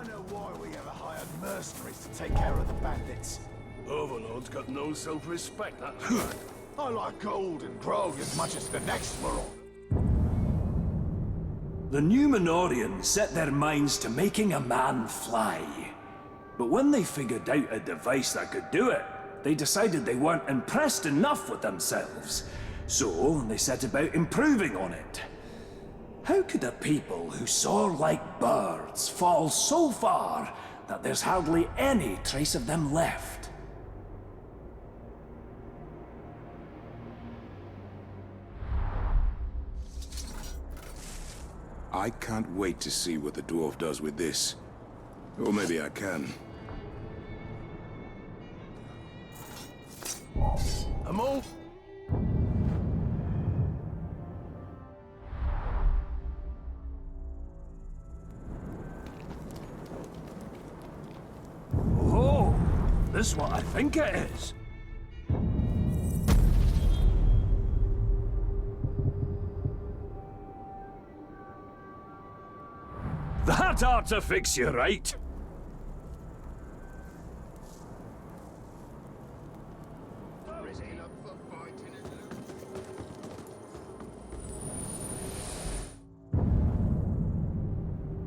I know why we ever hired mercenaries to take care of the bandits. Overlord's got no self-respect, that's right. I like gold and grog as much as the next world. The Numenoreans set their minds to making a man fly. But when they figured out a device that could do it, they decided they weren't impressed enough with themselves. So they set about improving on it. How could a people who soar like birds fall so far that there's hardly any trace of them left? I can't wait to see what the dwarf does with this. Or maybe I can. I'm all... Oh, this is what I think it is. That ought to fix you right.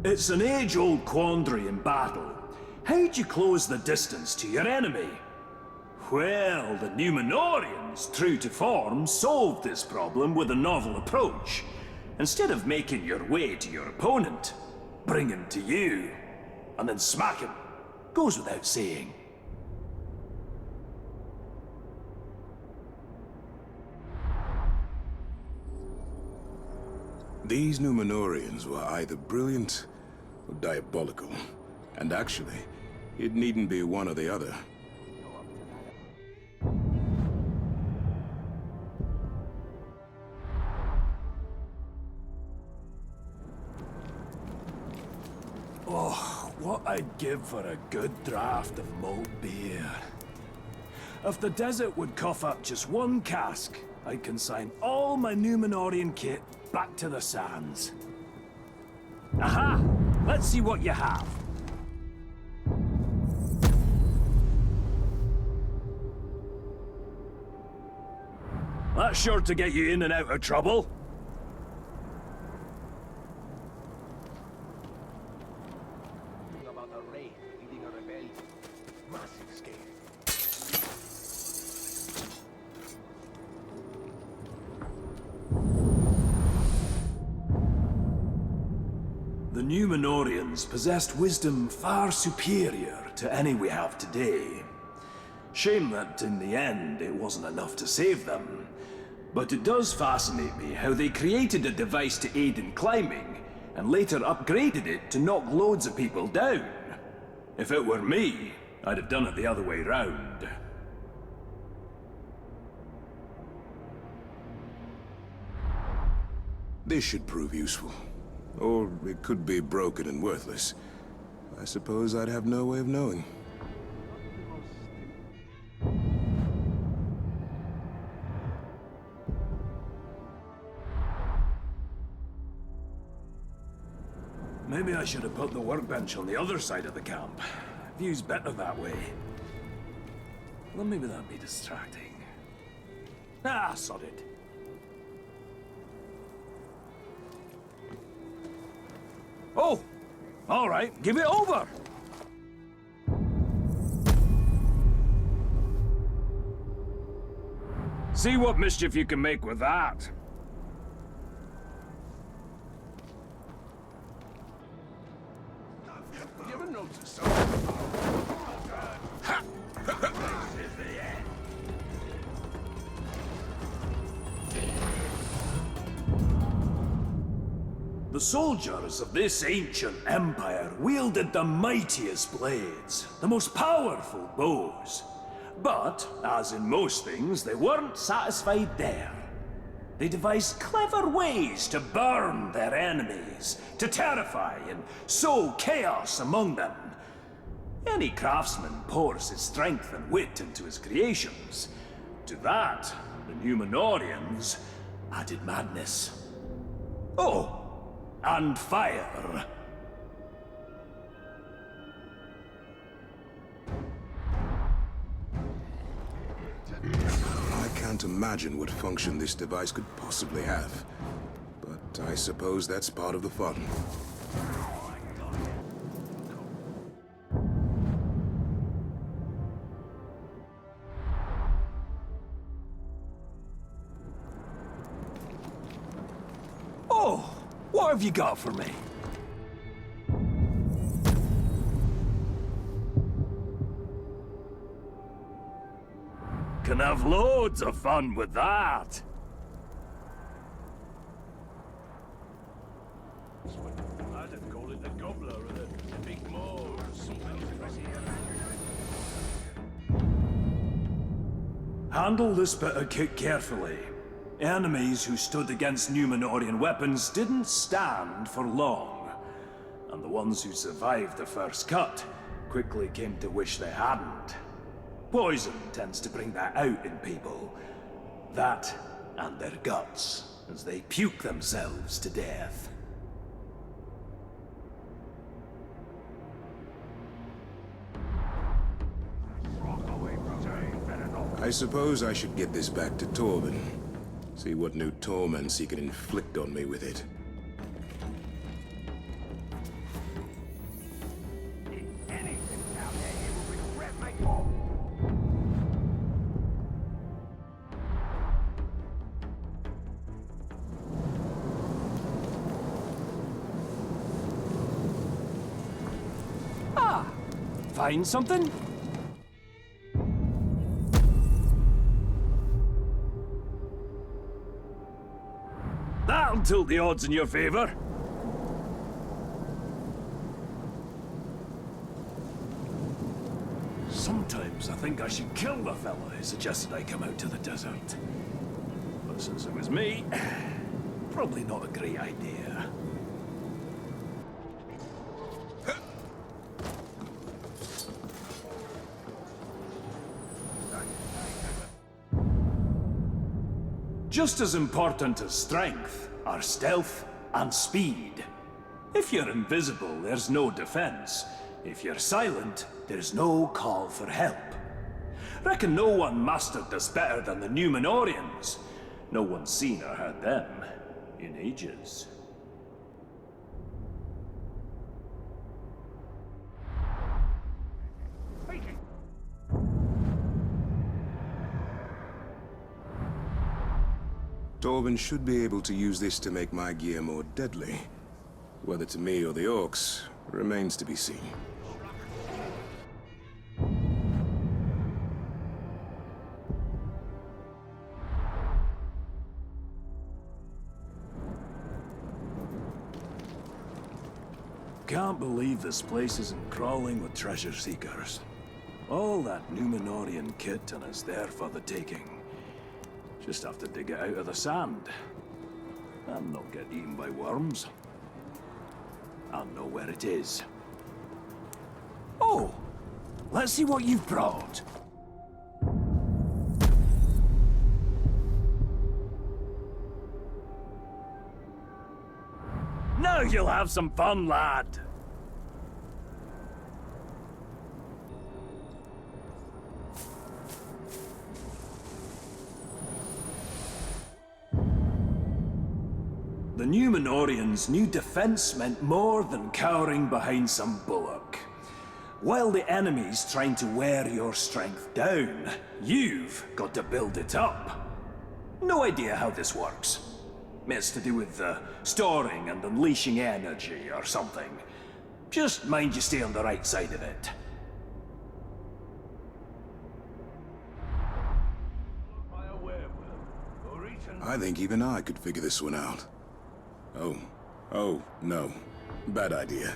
It's an age-old quandary in battle. How'd you close the distance to your enemy? Well, the Numenoreans, true to form, solved this problem with a novel approach. Instead of making your way to your opponent, bring him to you, and then smack him. Goes without saying. These Numenoreans were either brilliant or diabolical. And actually, it needn't be one or the other. Oh, what I'd give for a good draft of malt beer. If the desert would cough up just one cask, I'd consign all my Numenorean kit back to the sands. Aha! Let's see what you have. That's sure to get you in and out of trouble. About the raid leading a rebellion. Massive scale. The Numenoreans possessed wisdom far superior to any we have today. Shame that in the end it wasn't enough to save them. But it does fascinate me how they created a device to aid in climbing, and later upgraded it to knock loads of people down. If it were me, I'd have done it the other way round. This should prove useful. Or it could be broken and worthless. I suppose I'd have no way of knowing. Maybe I should have put the workbench on the other side of the camp. View's better that way. Well, maybe that'd be distracting. Ah, sod it. Oh! All right, give it over! See what mischief you can make with that. You ever notice The soldiers of this ancient empire wielded the mightiest blades, the most powerful bows. But, as in most things, they weren't satisfied there. They devised clever ways to burn their enemies, to terrify and sow chaos among them. Any craftsman pours his strength and wit into his creations. To that, the Numenoreans added madness. Oh, and fire. imagine what function this device could possibly have. But I suppose that's part of the fun. Oh, what have you got for me? Can have loads of fun with that. I'd call it the gobbler or the big maw or something. Handle this bit of kit carefully. Enemies who stood against Numenorean weapons didn't stand for long. And the ones who survived the first cut quickly came to wish they hadn't. Poison tends to bring that out in people. That and their guts, as they puke themselves to death. I suppose I should get this back to Torvin. See what new torments he can inflict on me with it. Find something? That'll tilt the odds in your favor. Sometimes I think I should kill the fella who suggested I come out to the desert. But since it was me, probably not a great idea. Just as important as strength are stealth and speed. If you're invisible, there's no defense. If you're silent, there's no call for help. Reckon no one mastered this better than the Numenoreans. No one's seen or heard them in ages. Torvin should be able to use this to make my gear more deadly. Whether to me or the orcs remains to be seen. Can't believe this place isn't crawling with treasure seekers. All that Numenorean kit and it's there for the taking. Just have to dig it out of the sand. And not get eaten by worms. And know where it is. Oh! Let's see what you've brought. Now you'll have some fun, lad! The Numenoreans knew defense meant more than cowering behind some bulwark. While the enemy's trying to wear your strength down, you've got to build it up. No idea how this works. It's to do with storing and unleashing energy or something. Just mind you stay on the right side of it. I think even I could figure this one out. Oh, no. Bad idea.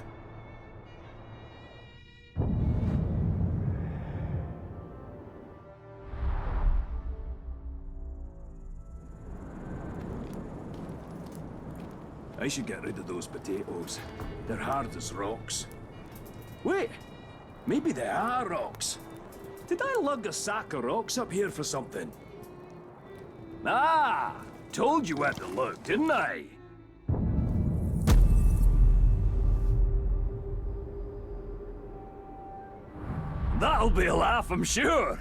I should get rid of those potatoes. They're hard as rocks. Wait! Maybe they are rocks. Did I lug a sack of rocks up here for something? Ah! Told you where to look, didn't I? That'll be a laugh, I'm sure.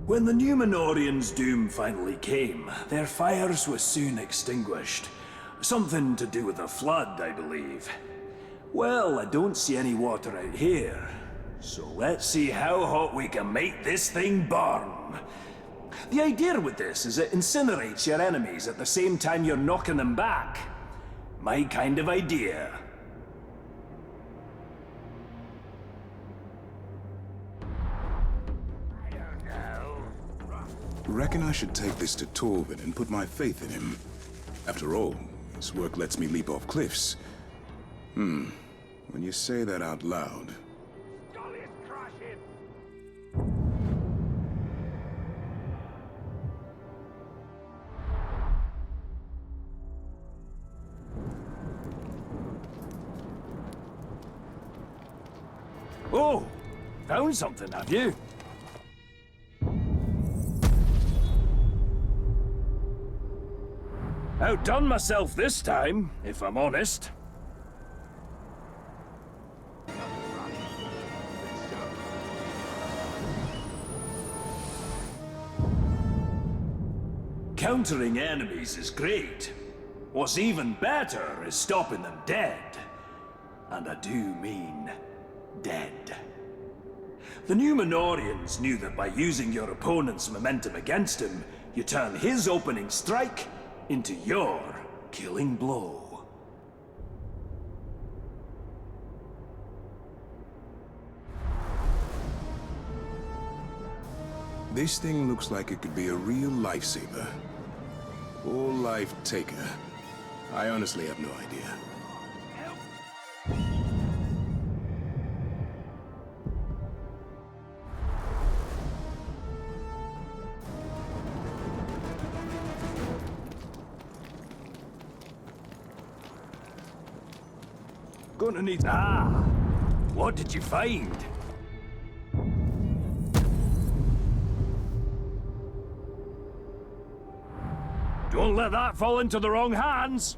When the Numenoreans' doom finally came, their fires were soon extinguished. Something to do with a flood, I believe. Well, I don't see any water out here. So let's see how hot we can make this thing burn. The idea with this is it incinerates your enemies at the same time you're knocking them back. My kind of idea. Reckon I should take this to Torvin and put my faith in him. After all, his work lets me leap off cliffs. When you say that out loud... Oh! Found something, have you? Outdone myself this time, if I'm honest. Countering enemies is great. What's even better is stopping them dead. And I do mean dead. The Numenoreans knew that by using your opponent's momentum against him, you turn his opening strike into your killing blow. This thing looks like it could be a real lifesaver. Or life taker. I honestly have no idea. Gonna need... Ah! What did you find? Don't let that fall into the wrong hands!